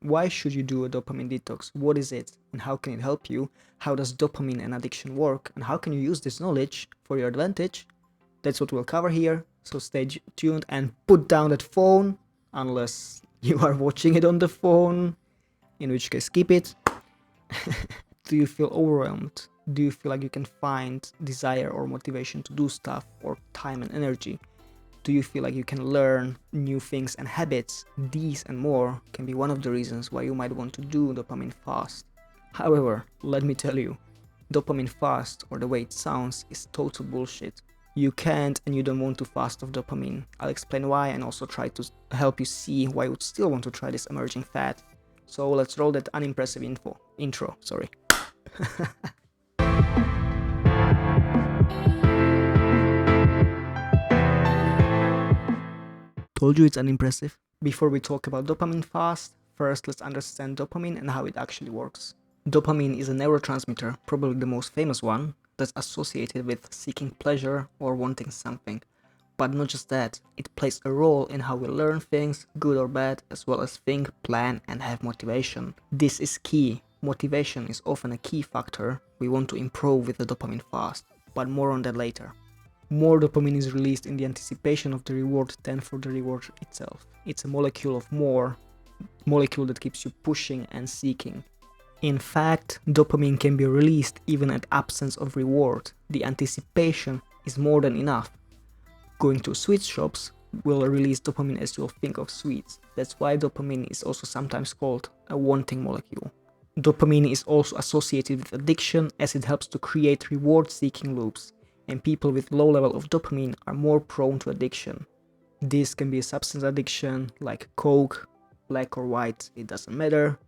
Why should you do a dopamine detox? What is it and how can it help you? How does dopamine and addiction work? And how can you use this knowledge for your advantage? That's what we'll cover here. So stay tuned and put down that phone, unless you are watching it on the phone, in which case keep it. Do you feel overwhelmed? Do you feel like you can find desire or motivation to do stuff, or time and energy? Do you feel like you can learn new things and habits? These and more can be one of the reasons why you might want to do dopamine fast. However, let me tell you, dopamine fast, or the way it sounds, is total bullshit. You can't and you don't want to fast off dopamine. I'll explain why and also try to help you see why you would still want to try this emerging fad. So let's roll that unimpressive intro. Told you it's unimpressive. Before we talk about dopamine fast, first let's understand dopamine and how it actually works. Dopamine is a neurotransmitter, probably the most famous one, that's associated with seeking pleasure or wanting something. But not just that, it plays a role in how we learn things, good or bad, as well as think, plan, and have motivation. This is key. Motivation is often a key factor we want to improve with the dopamine fast, but more on that later. More dopamine is released in the anticipation of the reward than for the reward itself. It's a molecule that keeps you pushing and seeking. In fact, dopamine can be released even at absence of reward. The anticipation is more than enough. Going to sweet shops will release dopamine as you'll think of sweets. That's why dopamine is also sometimes called a wanting molecule. Dopamine is also associated with addiction, as it helps to create reward-seeking loops, and people with low level of dopamine are more prone to addiction. This can be a substance addiction like coke, black or white, it doesn't matter,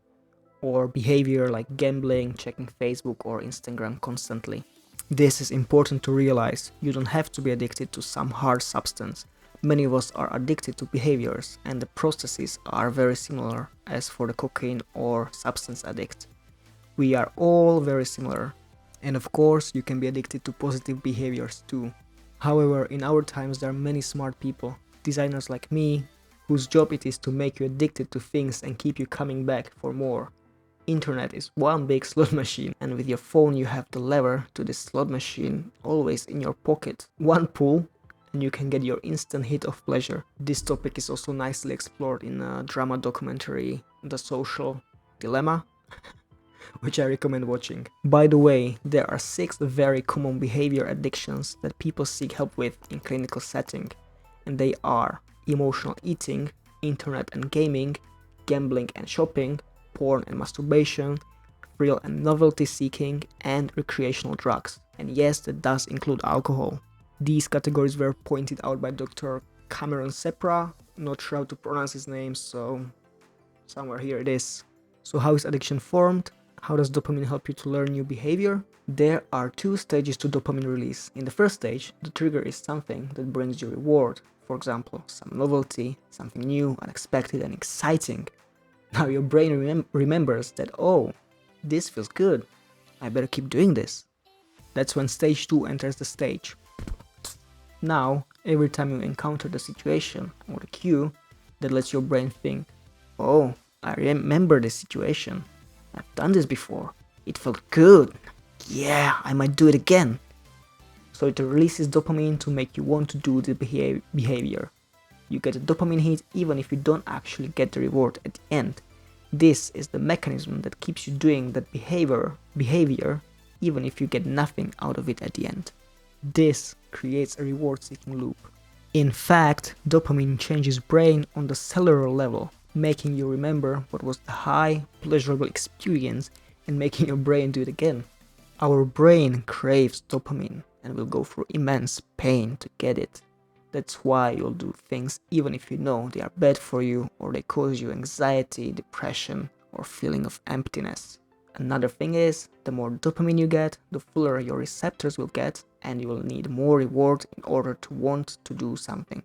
or behavior like gambling, checking Facebook or Instagram constantly. This is important to realize. You don't have to be addicted to some hard substance. Many of us are addicted to behaviors, and the processes are very similar as for the cocaine or substance addict. We are all very similar. And of course, you can be addicted to positive behaviors too. However, in our times there are many smart people, designers like me, whose job it is to make you addicted to things and keep you coming back for more. Internet is one big slot machine, and with your phone you have the lever to this slot machine always in your pocket. One pull and you can get your instant hit of pleasure. This topic is also nicely explored in a drama documentary, The Social Dilemma, which I recommend watching. By the way, there are 6 very common behavior addictions that people seek help with in clinical setting, and they are emotional eating, internet and gaming, gambling and shopping, porn and masturbation, thrill and novelty seeking, and recreational drugs. And yes, that does include alcohol. These categories were pointed out by Dr. Cameron Sepra, not sure how to pronounce his name, so somewhere here it is. So how is addiction formed? How does dopamine help you to learn new behavior? There are 2 stages to dopamine release. In the first stage, the trigger is something that brings you reward. For example, some novelty, something new, unexpected and exciting. Now your brain remembers that, oh, this feels good, I better keep doing this. That's when stage 2 enters the stage. Now, every time you encounter the situation or the cue, that lets your brain think, oh, I remember this situation, I've done this before, it felt good, yeah, I might do it again. So it releases dopamine to make you want to do the behavior. You get a dopamine hit even if you don't actually get the reward at the end. This is the mechanism that keeps you doing that behavior even if you get nothing out of it at the end. This creates a reward-seeking loop. In fact, dopamine changes brain on the cellular level, making you remember what was the high, pleasurable experience and making your brain do it again. Our brain craves dopamine and will go through immense pain to get it. That's why you'll do things even if you know they are bad for you or they cause you anxiety, depression, or feeling of emptiness. Another thing is, the more dopamine you get, the fuller your receptors will get, and you will need more reward in order to want to do something.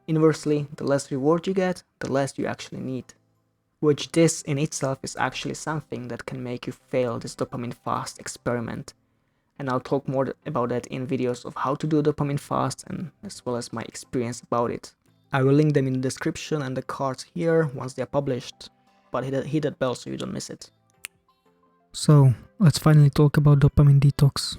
Inversely, the less reward you get, the less you actually need. Which this in itself is actually something that can make you fail this dopamine fast experiment. And I'll talk more about that in videos of how to do dopamine fast and as well as my experience about it. I will link them in the description and the cards here once they are published. but hit that bell so you don't miss it. So, let's finally talk about dopamine detox.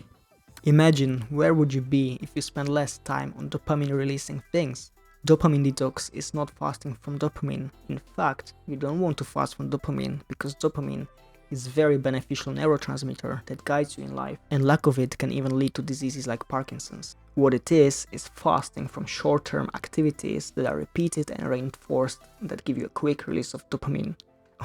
Imagine where would you be if you spent less time on dopamine releasing things. Dopamine detox is not fasting from dopamine. In fact, you don't want to fast from dopamine because dopamine is a very beneficial neurotransmitter that guides you in life, and lack of it can even lead to diseases like Parkinson's. What it is fasting from short-term activities that are repeated and reinforced that give you a quick release of dopamine.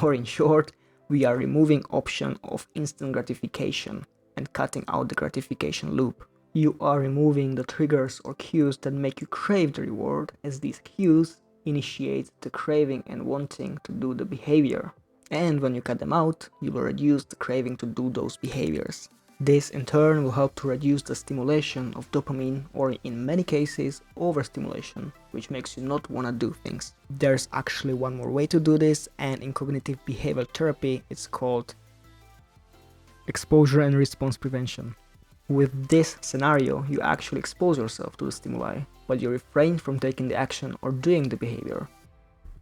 Or in short, we are removing option of instant gratification and cutting out the gratification loop. You are removing the triggers or cues that make you crave the reward, as these cues initiate the craving and wanting to do the behavior. And when you cut them out, you will reduce the craving to do those behaviors. This in turn will help to reduce the stimulation of dopamine, or in many cases overstimulation, which makes you not want to do things. There's actually one more way to do this, and in cognitive behavioral therapy it's called exposure and response prevention. With this scenario, you actually expose yourself to the stimuli, but you refrain from taking the action or doing the behavior.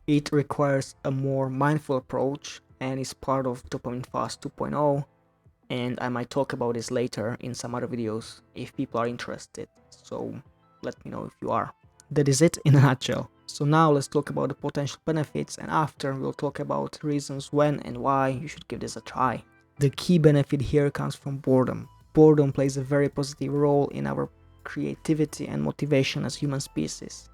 It requires a more mindful approach and is part of Dopamine Fast 2.0, and I might talk about this later in some other videos if people are interested, so let me know if you are. That is it in a nutshell. So now let's talk about the potential benefits, and after we'll talk about reasons when and why you should give this a try. The key benefit here comes from boredom. Boredom plays a very positive role in our creativity and motivation as human species.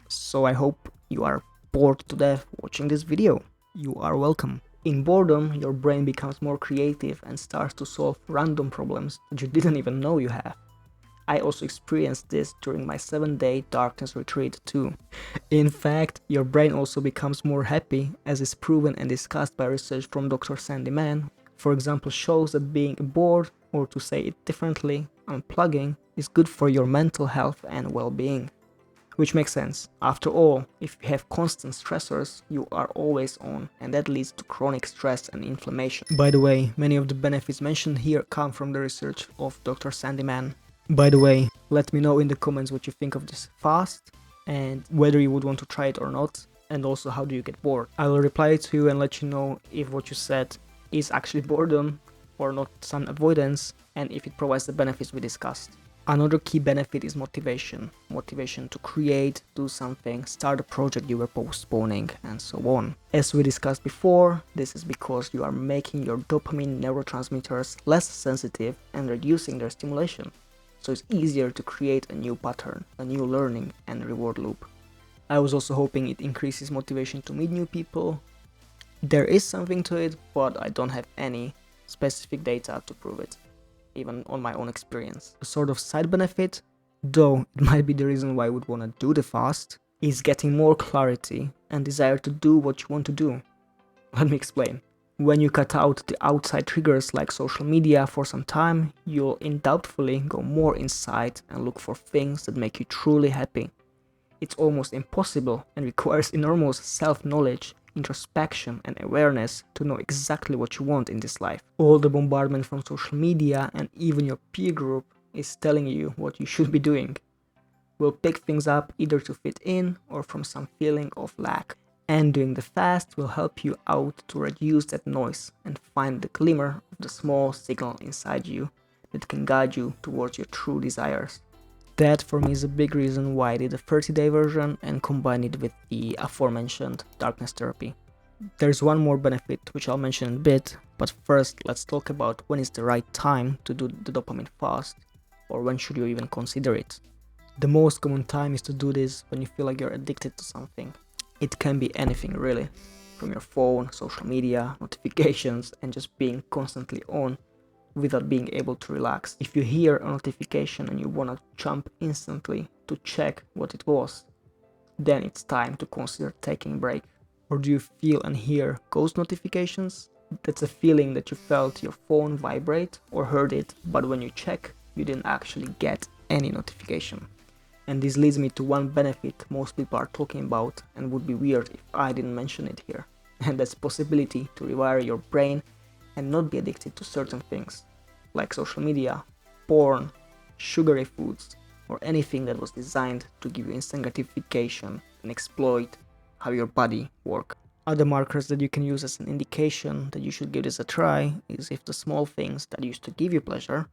So I hope you are bored to death watching this video. You are welcome. In boredom, your brain becomes more creative and starts to solve random problems that you didn't even know you have. I also experienced this during my 7-day darkness retreat too. In fact, your brain also becomes more happy, as is proven and discussed by research from Dr. Sandy Mann. For example, shows that being bored, or to say it differently, unplugging, is good for your mental health and well-being. Which makes sense. After all, if you have constant stressors, you are always on, and that leads to chronic stress and inflammation. By the way, many of the benefits mentioned here come from the research of Dr. Sandy Mann. By the way, let me know in the comments what you think of this fast, and whether you would want to try it or not, and also how do you get bored. I will reply to you and let you know if what you said is actually boredom or not some avoidance, and if it provides the benefits we discussed. Another key benefit is motivation. Motivation to create, do something, start a project you were postponing, and so on. As we discussed before, this is because you are making your dopamine neurotransmitters less sensitive and reducing their stimulation. So it's easier to create a new pattern, a new learning and reward loop. I was also hoping it increases motivation to meet new people. There is something to it, but I don't have any specific data to prove it, even on my own experience. A sort of side benefit, though it might be the reason why I would want to do the fast, is getting more clarity and desire to do what you want to do. Let me explain. When you cut out the outside triggers like social media for some time, you'll undoubtedly go more inside and look for things that make you truly happy. It's almost impossible and requires enormous self-knowledge, introspection and awareness to know exactly what you want in this life. All the bombardment from social media and even your peer group is telling you what you should be doing. We'll pick things up either to fit in or from some feeling of lack. And doing the fast will help you out to reduce that noise and find the glimmer of the small signal inside you that can guide you towards your true desires. That for me is a big reason why I did a 30-day version and combined it with the aforementioned darkness therapy. There's one more benefit which I'll mention in a bit, but first let's talk about when is the right time to do the dopamine fast, or when should you even consider it. The most common time is to do this when you feel like you're addicted to something. It can be anything really, from your phone, social media, notifications, and just being constantly on without being able to relax. If you hear a notification and you wanna jump instantly to check what it was, then it's time to consider taking a break. Or do you feel and hear ghost notifications? That's a feeling that you felt your phone vibrate or heard it, but when you check, you didn't actually get any notification. And this leads me to one benefit most people are talking about and would be weird if I didn't mention it here. And that's possibility to rewire your brain and not be addicted to certain things, like social media, porn, sugary foods, or anything that was designed to give you instant gratification and exploit how your body works. Other markers that you can use as an indication that you should give this a try is if the small things that used to give you pleasure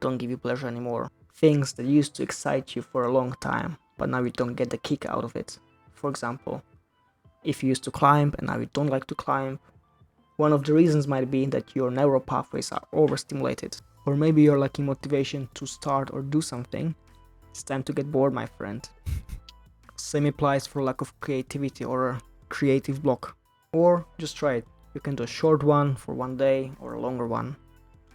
don't give you pleasure anymore. Things that used to excite you for a long time, but now you don't get the kick out of it. For example, if you used to climb and now you don't like to climb, one of the reasons might be that your neural pathways are overstimulated. Or maybe you're lacking motivation to start or do something. It's time to get bored, my friend. Same applies for lack of creativity or a creative block. Or just try it. You can do a short one for one day or a longer one.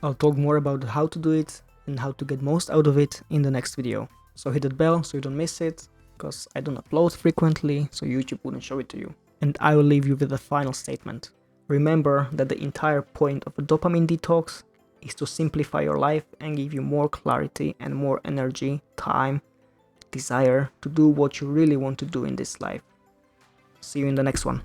I'll talk more about how to do it and how to get most out of it in the next video. So hit that bell so you don't miss it, because I don't upload frequently, so YouTube wouldn't show it to you. And I will leave you with a final statement. Remember that the entire point of a dopamine detox is to simplify your life and give you more clarity and more energy, time, desire to do what you really want to do in this life. See you in the next one.